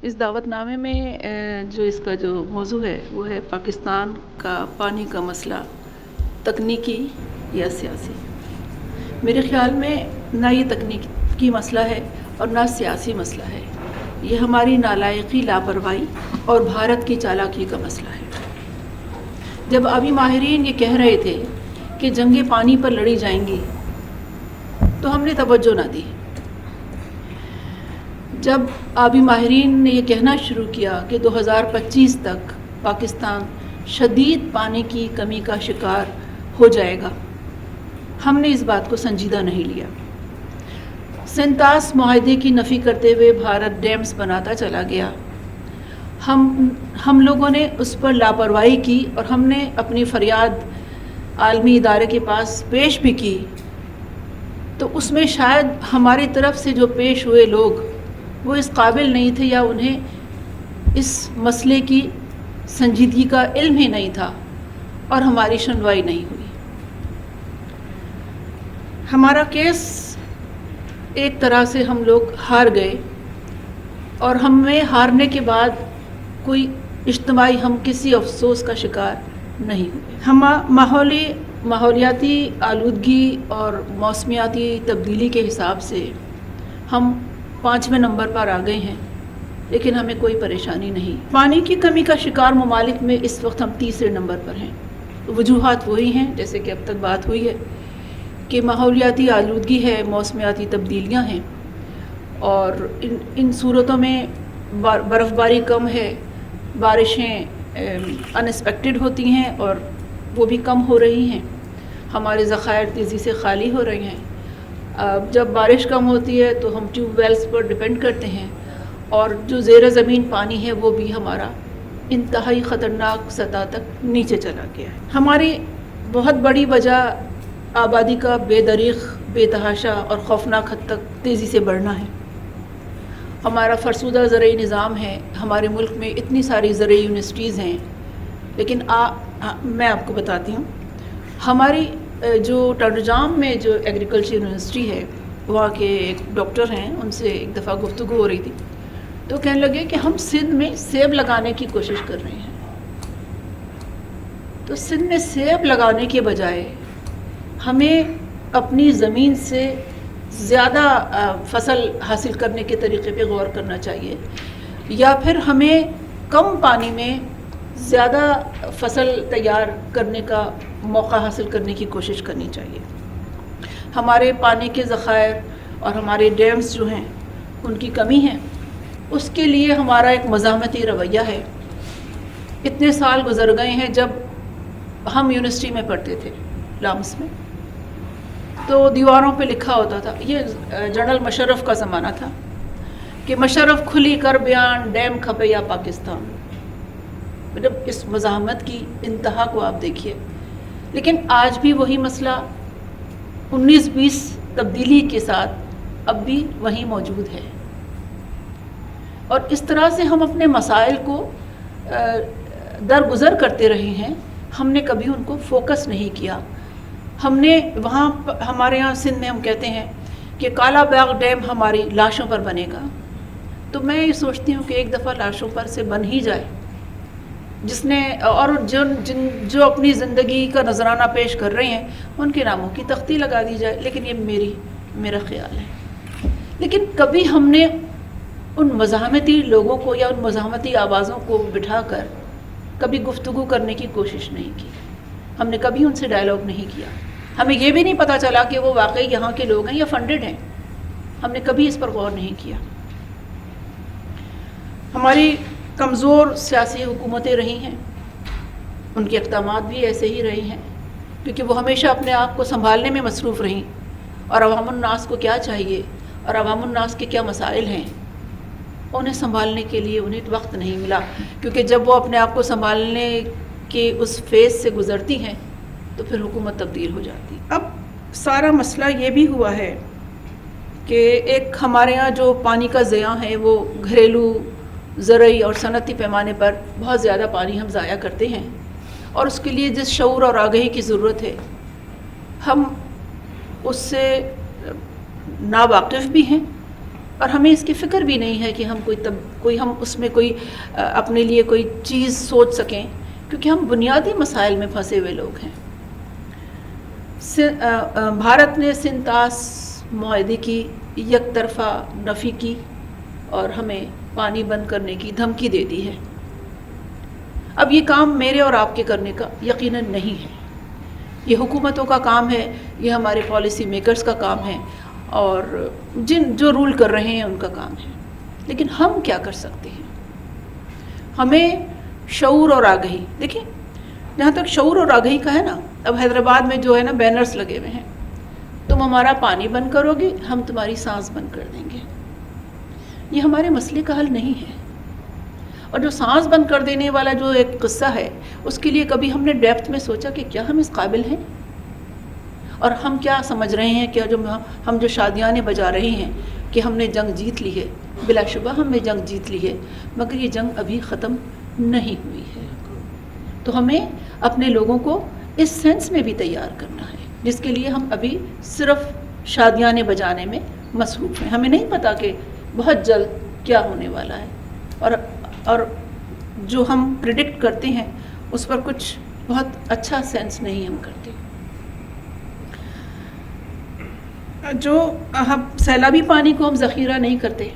اس دعوت نامے میں جو اس کا جو موضوع ہے وہ ہے پاکستان کا پانی کا مسئلہ تکنیکی یا سیاسی۔ میرے خیال میں نہ یہ تکنیکی مسئلہ ہے اور نہ سیاسی مسئلہ ہے، یہ ہماری نالائقی، لاپرواہی اور بھارت کی چالاکی کا مسئلہ ہے۔ جب آبی ماہرین یہ کہہ رہے تھے کہ جنگیں پانی پر لڑی جائیں گی تو ہم نے توجہ نہ دی۔ جب آبی ماہرین نے یہ کہنا شروع کیا کہ 2025 تک پاکستان شدید پانی کی کمی کا شکار ہو جائے گا، ہم نے اس بات کو سنجیدہ نہیں لیا۔ سنتاس معاہدے کی نفی کرتے ہوئے بھارت ڈیمز بناتا چلا گیا۔ ہم لوگوں نے اس پر لاپرواہی کی اور ہم نے اپنی فریاد عالمی ادارے کے پاس پیش بھی کی، تو اس میں شاید ہماری طرف سے جو پیش ہوئے لوگ وہ اس قابل نہیں تھے یا انہیں اس مسئلے کی سنجیدگی کا علم ہی نہیں تھا اور ہماری سنوائی نہیں ہوئی۔ ہمارا کیس ایک طرح سے ہم لوگ ہار گئے اور ہمیں ہارنے کے بعد کوئی اجتماعی ہم کسی افسوس کا شکار نہیں ہوئے۔ ہم ماحولیاتی آلودگی اور موسمیاتی تبدیلی کے حساب سے ہم 5ویں نمبر پر آ گئے ہیں، لیکن ہمیں کوئی پریشانی نہیں۔ پانی کی کمی کا شکار ممالک میں اس وقت ہم 3رے نمبر پر ہیں۔ وجوہات وہی ہیں جیسے کہ اب تک بات ہوئی ہے کہ ماحولیاتی آلودگی ہے، موسمیاتی تبدیلیاں ہیں، اور ان صورتوں میں برف باری کم ہے، بارشیں انیکسپیکٹڈ ہوتی ہیں اور وہ بھی کم ہو رہی ہیں، ہمارے ذخائر تیزی سے خالی ہو رہے ہیں۔ جب بارش کم ہوتی ہے تو ہم ٹیوب ویلز پر ڈپینڈ کرتے ہیں، اور جو زیر زمین پانی ہے وہ بھی ہمارا انتہائی خطرناک سطح تک نیچے چلا گیا ہے۔ ہماری بہت بڑی وجہ آبادی کا بے دریغ، بے تحاشا اور خوفناک حد تک تیزی سے بڑھنا ہے۔ ہمارا فرسودہ زرعی نظام ہے، ہمارے ملک میں اتنی ساری زرعی یونیورسٹیز ہیں، لیکن میں آپ کو بتاتی ہوں، ہماری جو ٹنڈجام میں جو ایگریکلچر یونیورسٹی ہے، وہاں کے ایک ڈاکٹر ہیں، ان سے ایک دفعہ گفتگو ہو رہی تھی تو کہنے لگے کہ ہم سندھ میں سیب لگانے کی کوشش کر رہے ہیں، تو سندھ میں سیب لگانے کے بجائے ہمیں اپنی زمین سے زیادہ فصل حاصل کرنے کے طریقے پہ غور کرنا چاہیے، یا پھر ہمیں کم پانی میں زیادہ فصل تیار کرنے کا موقع حاصل کرنے کی کوشش کرنی چاہیے۔ ہمارے پانی کے ذخائر اور ہمارے ڈیمز جو ہیں ان کی کمی ہے، اس کے لیے ہمارا ایک مزاحمتی رویہ ہے۔ اتنے سال گزر گئے ہیں، جب ہم یونیورسٹی میں پڑھتے تھے لامس میں، تو دیواروں پہ لکھا ہوتا تھا، یہ جنرل مشرف کا زمانہ تھا، کہ مشرف کھلی کر بیان، ڈیم کھپے یا پاکستان۔ مطلب اس مزاحمت کی انتہا کو آپ دیکھیے۔ لیکن آج بھی وہی مسئلہ 19-20 تبدیلی کے ساتھ اب بھی وہیں موجود ہے، اور اس طرح سے ہم اپنے مسائل کو درگزر کرتے رہے ہیں، ہم نے کبھی ان کو فوکس نہیں کیا۔ ہم نے وہاں، ہمارے یہاں سندھ میں ہم کہتے ہیں کہ کالا باغ ڈیم ہماری لاشوں پر بنے گا، تو میں یہ سوچتی ہوں کہ ایک دفعہ لاشوں پر سے بن ہی جائے، جس نے اور جو اپنی زندگی کا نذرانہ پیش کر رہے ہیں ان کے ناموں کی تختی لگا دی جائے، لیکن یہ میرا خیال ہے۔ لیکن کبھی ہم نے ان مزاحمتی لوگوں کو یا ان مزاحمتی آوازوں کو بٹھا کر کبھی گفتگو کرنے کی کوشش نہیں کی، ہم نے کبھی ان سے ڈائلاگ نہیں کیا۔ ہمیں یہ بھی نہیں پتہ چلا کہ وہ واقعی یہاں کے لوگ ہیں یا فنڈڈ ہیں، ہم نے کبھی اس پر غور نہیں کیا۔ ہماری کمزور سیاسی حکومتیں رہی ہیں، ان کے اقدامات بھی ایسے ہی رہے ہیں، کیونکہ وہ ہمیشہ اپنے آپ کو سنبھالنے میں مصروف رہیں، اور عوام الناس کو کیا چاہیے اور عوام الناس کے کیا مسائل ہیں انہیں سنبھالنے کے لیے انہیں وقت نہیں ملا، کیونکہ جب وہ اپنے آپ کو سنبھالنے کے اس فیز سے گزرتی ہیں تو پھر حکومت تبدیل ہو جاتی۔ اب سارا مسئلہ یہ بھی ہوا ہے کہ ایک ہمارے ہاں جو پانی کا ضیاع ہے، وہ گھریلو، زرعی اور صنعتی پیمانے پر بہت زیادہ پانی ہم ضائع کرتے ہیں، اور اس کے لیے جس شعور اور آگہی کی ضرورت ہے ہم اس سے ناواقف بھی ہیں اور ہمیں اس کی فکر بھی نہیں ہے کہ ہم ہم اس میں کوئی اپنے لیے کوئی چیز سوچ سکیں، کیونکہ ہم بنیادی مسائل میں پھنسے ہوئے لوگ ہیں۔ بھارت نے سنتاس معاہدے کی یک طرفہ نفی کی اور ہمیں پانی بند کرنے کی دھمکی دے دی ہے۔ اب یہ کام میرے اور آپ کے کرنے کا یقیناً نہیں ہے، یہ حکومتوں کا کام ہے، یہ ہمارے پالیسی میکرز کا کام ہے، اور جو رول کر رہے ہیں ان کا کام ہے۔ لیکن ہم کیا کر سکتے ہیں؟ ہمیں شعور اور آگہی، دیکھیں جہاں تک شعور اور آگہی کا ہے نا، اب حیدرآباد میں جو ہے نا بینرز لگے ہوئے ہیں، تم ہمارا پانی بند کرو گے ہم تمہاری سانس بند کر دیں گے۔ یہ ہمارے مسئلے کا حل نہیں ہے۔ اور جو سانس بند کر دینے والا جو ایک قصہ ہے، اس کے لیے کبھی ہم نے ڈیپتھ میں سوچا کہ کیا ہم اس قابل ہیں؟ اور ہم کیا سمجھ رہے ہیں کہ ہم جو شادیانے بجا رہے ہیں کہ ہم نے جنگ جیت لی ہے، بلا شبہ ہم نے جنگ جیت لی ہے، مگر یہ جنگ ابھی ختم نہیں ہوئی ہے۔ تو ہمیں اپنے لوگوں کو اس سینس میں بھی تیار کرنا ہے، جس کے لیے ہم ابھی صرف شادیانے بجانے میں مصروف ہیں۔ ہمیں نہیں پتہ کہ بہت جلد کیا ہونے والا ہے، اور جو ہم پریڈکٹ کرتے ہیں اس پر کچھ بہت اچھا سینس نہیں ہم کرتے۔ جو ہم سیلابی پانی کو ہم ذخیرہ نہیں کرتے،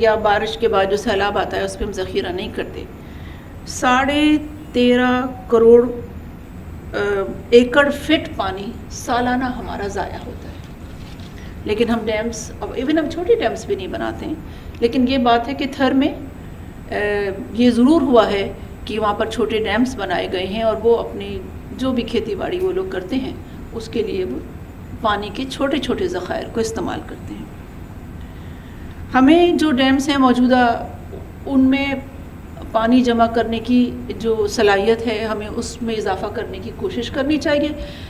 یا بارش کے بعد جو سیلاب آتا ہے اس پہ ہم ذخیرہ نہیں کرتے۔ 13.5 کروڑ ایکڑ فٹ پانی سالانہ ہمارا ضائع ہوتا ہے، لیکن ہم ڈیمز، ایون ہم چھوٹے ڈیمز بھی نہیں بناتے ہیں۔ لیکن یہ بات ہے کہ تھر میں یہ ضرور ہوا ہے کہ وہاں پر چھوٹے ڈیمز بنائے گئے ہیں، اور وہ اپنی جو بھی کھیتی باڑی وہ لوگ کرتے ہیں اس کے لیے وہ پانی کے چھوٹے چھوٹے ذخائر کو استعمال کرتے ہیں۔ ہمیں جو ڈیمز ہیں موجودہ، ان میں پانی جمع کرنے کی جو صلاحیت ہے ہمیں اس میں اضافہ کرنے کی کوشش کرنی چاہیے،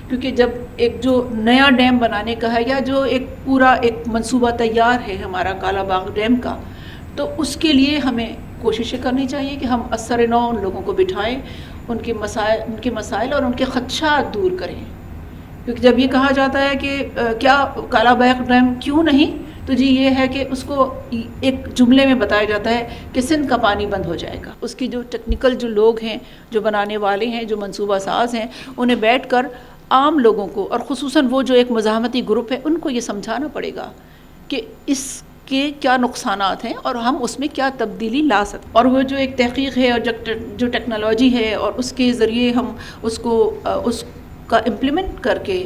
کیونکہ جب ایک جو نیا ڈیم بنانے کا ہے، یا جو ایک پورا ایک منصوبہ تیار ہے ہمارا کالا باغ ڈیم کا، تو اس کے لیے ہمیں کوششیں کرنی چاہیے کہ ہم اثر نو ان لوگوں کو بٹھائیں، ان کے مسائل اور ان کے خدشات دور کریں۔ کیونکہ جب یہ کہا جاتا ہے کہ کیا کالا باغ ڈیم کیوں نہیں، تو جی یہ ہے کہ اس کو ایک جملے میں بتایا جاتا ہے کہ سندھ کا پانی بند ہو جائے گا۔ اس کی جو ٹیکنیکل جو لوگ ہیں، جو بنانے والے ہیں، جو منصوبہ ساز ہیں، انہیں بیٹھ کر عام لوگوں کو، اور خصوصاً وہ جو ایک مزاحمتی گروپ ہے، ان کو یہ سمجھانا پڑے گا کہ اس کے کیا نقصانات ہیں اور ہم اس میں کیا تبدیلی لا سکتے ہیں۔ اور وہ جو ایک تحقیق ہے اور جو ٹیکنالوجی ہے، اور اس کے ذریعے ہم اس کا امپلیمنٹ کر کے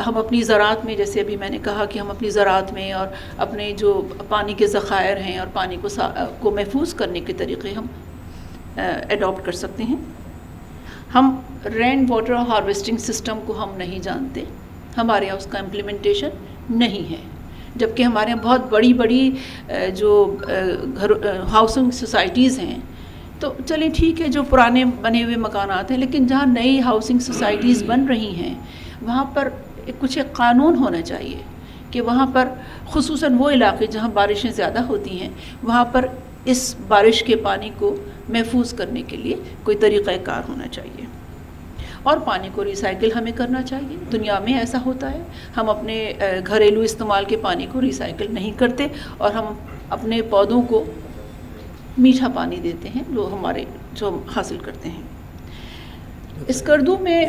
ہم اپنی زراعت میں، جیسے ابھی میں نے کہا کہ ہم اپنی زراعت میں اور اپنے جو پانی کے ذخائر ہیں اور پانی کو محفوظ کرنے کے طریقے ہم ایڈاپٹ کر سکتے ہیں۔ ہم رین واٹر ہارویسٹنگ سسٹم کو ہم نہیں جانتے، ہمارے یہاں اس کا امپلیمنٹیشن نہیں ہے، جبکہ ہمارے یہاں بہت بڑی بڑی جو ہاؤسنگ سوسائٹیز ہیں، تو چلیں ٹھیک ہے، جو پرانے بنے ہوئے مکانات ہیں، لیکن جہاں نئی ہاؤسنگ سوسائٹیز بن رہی ہیں وہاں پر کچھ ایک قانون ہونا چاہیے کہ وہاں پر خصوصاً وہ علاقے جہاں بارشیں زیادہ ہوتی ہیں، وہاں پر اس بارش کے پانی کو محفوظ کرنے کے لیے کوئی طریقہ کار ہونا چاہیے، اور پانی کو ریسائیکل ہمیں کرنا چاہیے۔ دنیا میں ایسا ہوتا ہے، ہم اپنے گھریلو استعمال کے پانی کو ریسائیکل نہیں کرتے، اور ہم اپنے پودوں کو میٹھا پانی دیتے ہیں جو ہم حاصل کرتے ہیں۔ اسکردو میں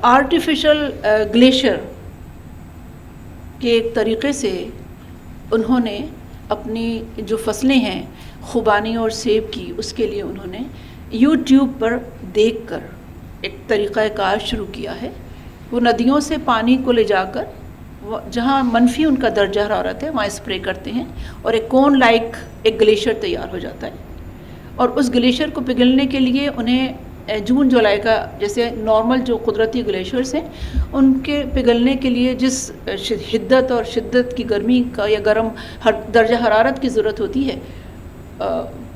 آرٹیفیشل گلیشیئر کے ایک طریقے سے انہوں نے اپنی جو فصلیں ہیں خوبانی اور سیب کی، اس کے لیے انہوں نے یوٹیوب پر دیکھ کر ایک طریقہ کار شروع کیا ہے۔ وہ ندیوں سے پانی کو لے جا کر جہاں منفی ان کا درجہ حرارت ہے وہاں اسپرے کرتے ہیں، اور ایک کون لائک ایک گلیشیئر تیار ہو جاتا ہے، اور اس گلیشیئر کو پگھلنے کے لیے انہیں جون جولائی کا، جیسے نارمل جو قدرتی گلیشیئرس ہیں ان کے پگھلنے کے لیے جس حدت اور شدت کی گرمی کا یا گرم درجہ حرارت کی ضرورت ہوتی ہے،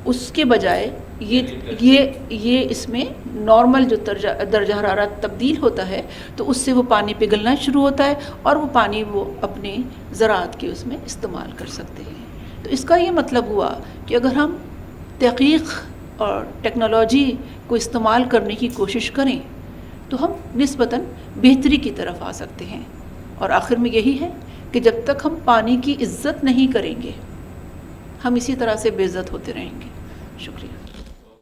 اس کے بجائے یہ اس میں نارمل جو درجہ حرارت تبدیل ہوتا ہے، تو اس سے وہ پانی پگھلنا شروع ہوتا ہے، اور وہ پانی وہ اپنی زراعت کے اس میں استعمال کر سکتے ہیں۔ تو اس کا یہ مطلب ہوا کہ اگر ہم تحقیق اور ٹیکنالوجی کو استعمال کرنے کی کوشش کریں تو ہم نسبتاً بہتری کی طرف آ سکتے ہیں، اور آخر میں یہی ہے کہ جب تک ہم پانی کی عزت نہیں کریں گے ہم اسی طرح سے بے عزت ہوتے رہیں گے. شکریہ.